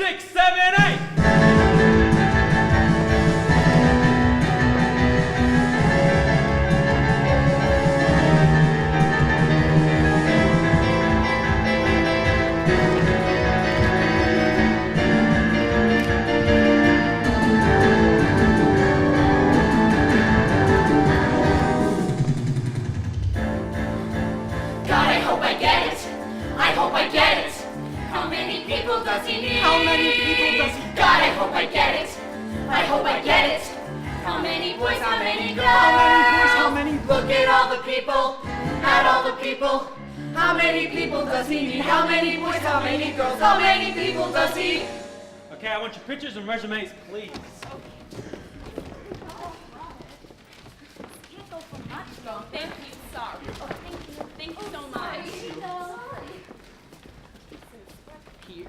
6, 7, 8. God, I hope I get it. I hope I get it. How many people does he need? How many people does he God, I hope I get it. I hope I get it. How many boys, how many girls? How many boys, how many Look at all the people, at all the people. How many people does he need? How many boys, how many girls? How many people does he? Okay, I want your pictures and resumes, please. Can't go for much, though. Thank you. Sorry. Oh, thank you. Thank you so much. Here.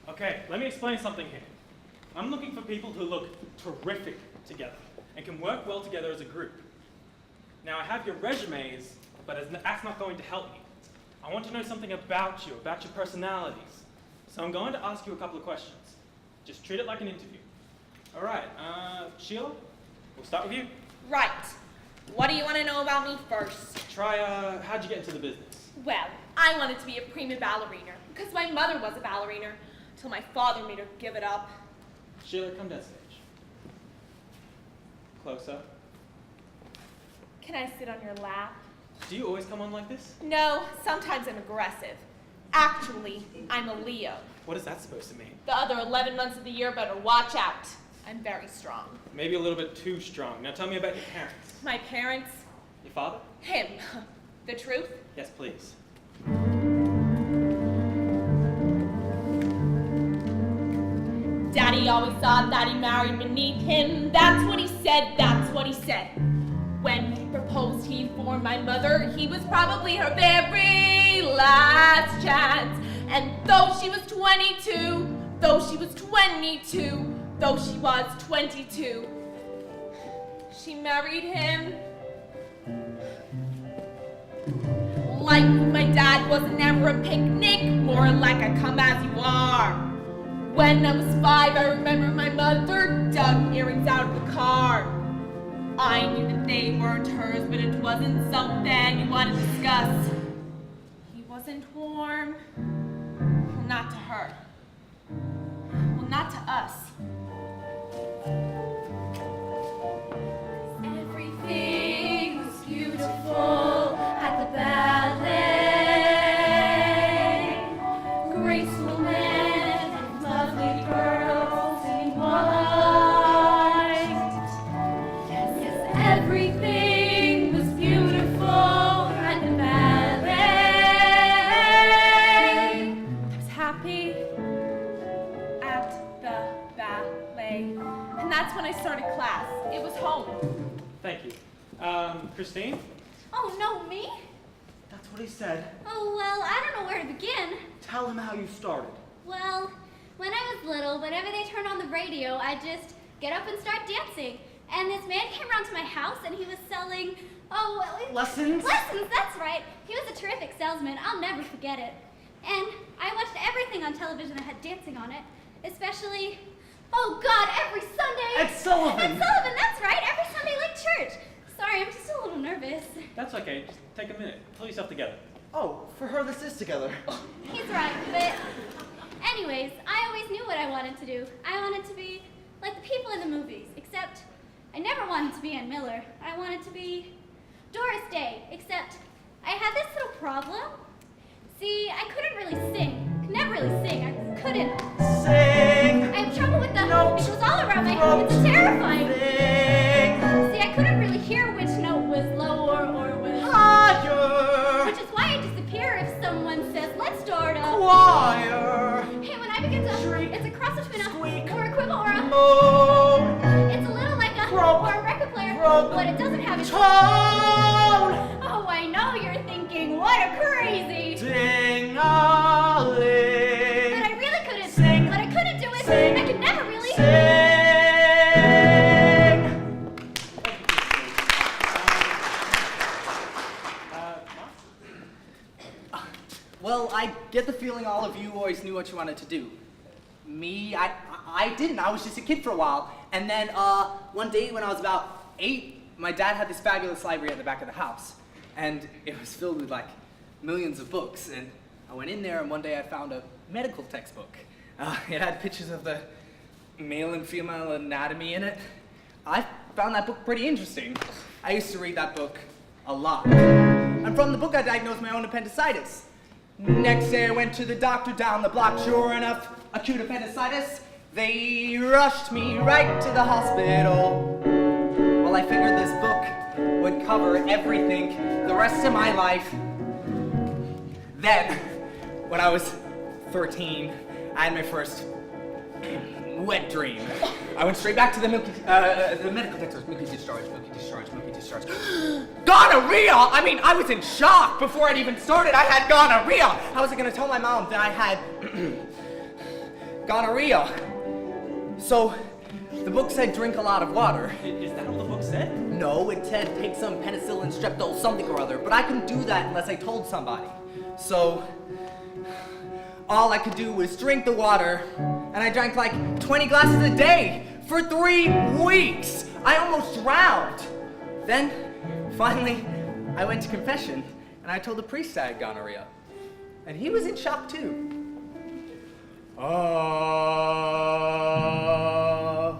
Okay, let me explain something here. I'm looking for people who look terrific together and can work well together as a group. Now, I have your resumes, but that's not going to help me. I want to know something about you, about your personalities. So I'm going to ask you a couple of questions. Just treat it like an interview. All right, Sheila, we'll start with you. Right. What do you want to know about me first? Try, how'd you get into the business? Well, I wanted to be a prima ballerina because my mother was a ballerina until my father made her give it up. Sheila, come down stage. Closer. Can I sit on your lap? Do you always come on like this? No, sometimes I'm aggressive. Actually, I'm a Leo. What is that supposed to mean? The other 11 months of the year better watch out. I'm very strong. Maybe a little bit too strong. Now tell me about your parents. My parents, Your father? him. The truth? Yes, please. Daddy always thought that he married beneath him. That's what he said, that's what he said. When he proposed, he informed my mother he was probably her very last chance. And though she was 22, though she was 22, though she was 22, she married him. Life with my dad was never a picnic, more like a come as you are. When I was 5, I remember my mother dug earrings out of the car. I knew that they weren't hers, but it wasn't something you want to discuss. He wasn't warm. Well, not to her. Well, not to us. Everything was beautiful at the ballet. Graceful men and lovely girls in white. Yes, everything was beautiful at the ballet. I was happy at the ballet. And that's when I started class. It was home. Thank you. Christine? Oh, no, me? That's what he said. Oh, well, I don't know where to begin. Tell him how you started. Well, when I was little, whenever they turned on the radio, I'd just get up and start dancing. And this man came around to my house and he was selling, Lessons? Lessons, that's right. He was a terrific salesman. I'll never forget it. And I watched everything on television that had dancing on it, especially, oh God, every Sunday. Ed Sullivan. Ed Sullivan, that's right. Every Sunday like church. Sorry, I'm just a little nervous. That's okay. Just take a minute. Pull yourself together. Oh, for her this is together. He's right, but anyways, I always knew what I wanted to do. I wanted to be like the people in the movies, except I never wanted to be Ann Miller. I wanted to be Doris Day, except I had this little problem. See, I couldn't really sing. Could never really sing. I couldn't. Sing! I have trouble with the Note. it was all around my head. It's terrifying. Sing! See, I couldn't really hear which note was lower or was Higher! which is why I disappear if someone says, let's start a Choir! Hey, when I begin to Shriek. it's a cross between Squeak. or a quibble or a Moan! it's a little like a Croak. or a record player. Croak. What it doesn't have is Tone! oh, I know you're thinking, what a crazy. Ding-a-ling! But I really couldn't Sing. But I couldn't do it. Sing. I could never really Sing! Well, I get the feeling all of you always knew what you wanted to do. Me, I didn't. I was just a kid for a while. And then one day when I was about 8, my dad had this fabulous library at the back of the house. And it was filled with like millions of books. And I went in there and one day I found a medical textbook. It had pictures of the male and female anatomy in it. I found that book pretty interesting. I used to read that book a lot. And from the book I diagnosed my own appendicitis. Next day I went to the doctor down the block, sure enough, acute appendicitis. They rushed me right to the hospital. Well, I figured this book would cover everything the rest of my life. Then, when I was 13, I had my first wet dream. I went straight back to the medical textbook. Milky discharge. Gonorrhea! I mean, I was in shock before I'd even started. I had gonorrhea. How was I going to tell my mom that I had gonorrhea? So, the book said drink a lot of water. Is that all the book said? No, it said take some penicillin, streptol, something or other. But I couldn't do that unless I told somebody. So, all I could do was drink the water, and I drank like 20 glasses a day for 3 weeks. I almost drowned. Then, finally, I went to confession, and I told the priest I had gonorrhea. And he was in shock too.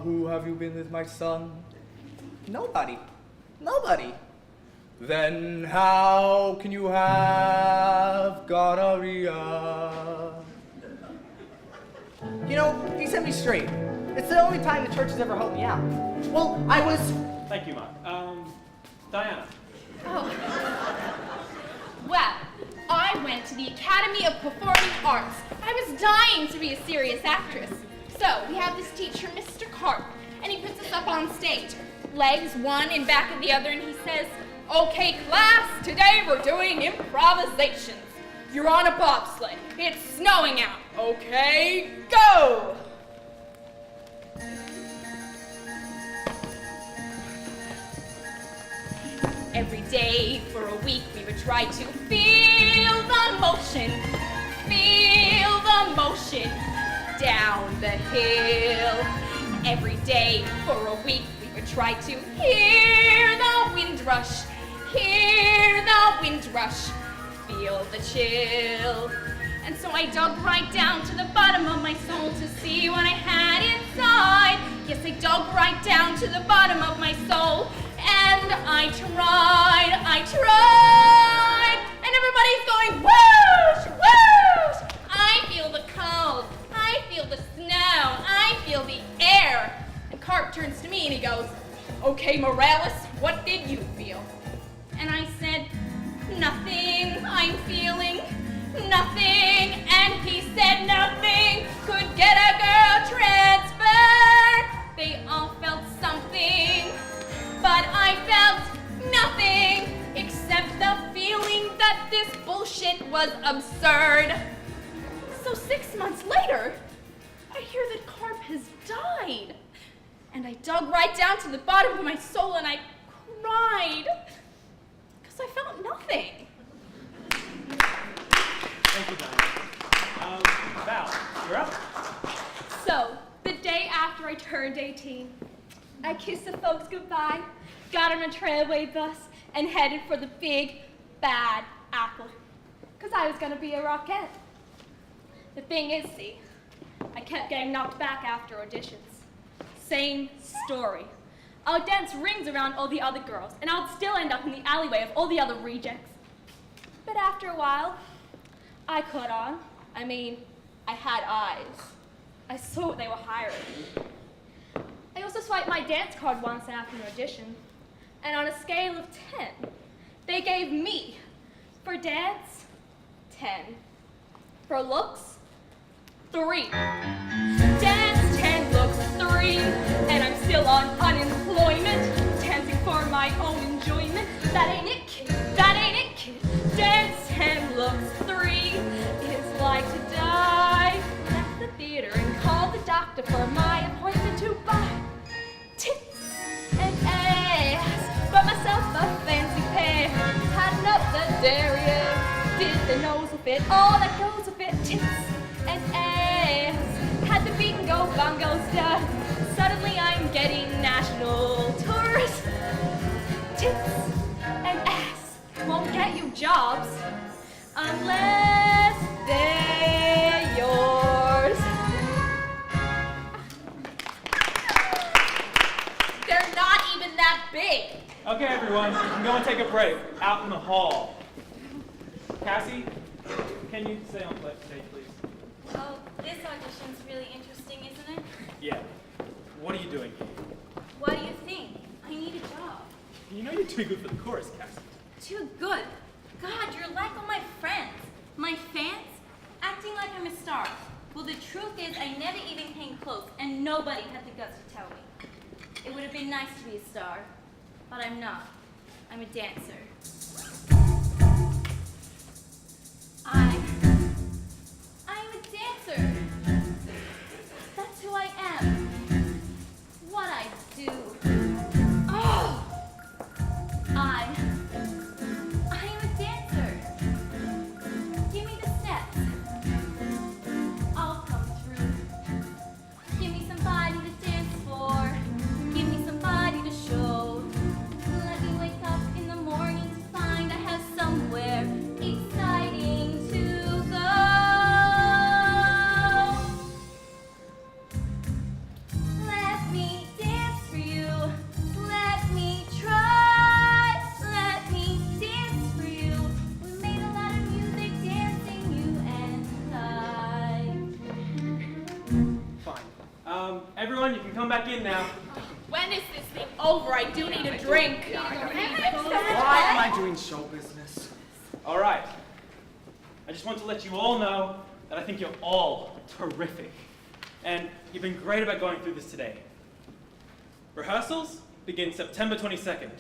Who have you been with, my son? Nobody. Then how can you have gonorrhea? You know, he set me straight. It's the only time the church has ever helped me out. Well, I was... Thank you, Mark. Diana. Well, I went to the Academy of Performing Arts. I was dying to be a serious actress. So we have this teacher, Mr. Carp, and he puts us up on stage. Legs one in back of the other, and he says, "Okay, class, today we're doing improvisations. You're on a bobsled. It's snowing out. Okay, go!" Every day for a week we would try to feel the motion down the hill. Every day for a week we would try to hear the wind rush, feel the chill. And so I dug right down to the bottom of my soul to see what I had inside. Yes, I dug right down to the bottom of my soul. And I tried, and everybody's going, whoosh, whoosh! I feel the cold, I feel the snow, I feel the air. And Carp turns to me and he goes, "Okay, Morales, what did you feel?" And I said, "Nothing, I'm feeling nothing." And he said, "Nothing could get a girl transferred." They all felt something, but I felt nothing except the feeling that this bullshit was absurd. So 6 months later, I hear that Carp has died. And I dug right down to the bottom of my soul and I cried because I felt nothing. Thank you, Diana. Val, you're up. So, the day after I turned 18, I kissed the folks goodbye, got on a Trailway bus, and headed for the big, bad apple. Because I was going to be a rockette. The thing is, see, I kept getting knocked back after auditions. Same story. I would dance rings around all the other girls, and I would still end up in the alleyway of all the other rejects. But after a while, I caught on. I mean, I had eyes. I saw what they were hiring. I also swiped my dance card once after an audition, and on a scale of 10, they gave me, for dance, 10. For looks, 3. Dance 10, looks 3, and I'm still on unemployment, dancing for my own enjoyment. That ain't it, kid. That ain't it, kid. Dance 10, looks 3 is like to die. Left the theater and called the doctor for my appointment to buy tits and ass. Bought myself a fancy pair, tightened up the derriere, did the nose will fit all that jobs unless they're yours. They're not even that big. Okay, everyone, you can go and take a break out in the hall. Cassie, can you stay on stage, please? Oh, this audition's really interesting, isn't it? Yeah. What are you doing here? What do you think? I need a job. You know you're too good for the chorus, Cassie. Too good. God, you're like all my friends. My fans? Acting like I'm a star. Well, the truth is I never even came close, and nobody had the guts to tell me. It would have been nice to be a star, but I'm not. I'm a dancer. I'm a dancer. That's who I am. What I do. Oh! I'm a dancer. Give me the steps. I'll come through. Give me somebody to dance for. Give me somebody to show. Let me wake up in the morning to find I have somewhere exciting to go. Let me dance for you. Let me try. Let me dance for you. We made a lot of music dancing, you and I. Fine. Everyone, you can come back in now. When is this thing over? I do need a drink. Why am I doing show business? All right. I just want to let you all know that I think you're all terrific. And you've been great about going through this today. Rehearsals begin September 22nd.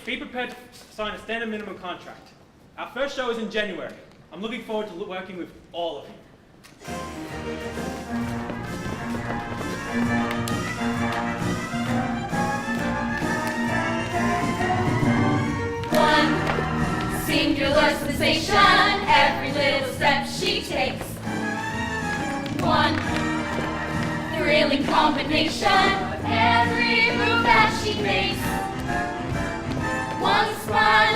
Be prepared to sign a standard minimum contract. Our first show is in January. I'm looking forward to working with all of you. One singular sensation, every little step she takes. One thrilling combination, every move that she makes. One smile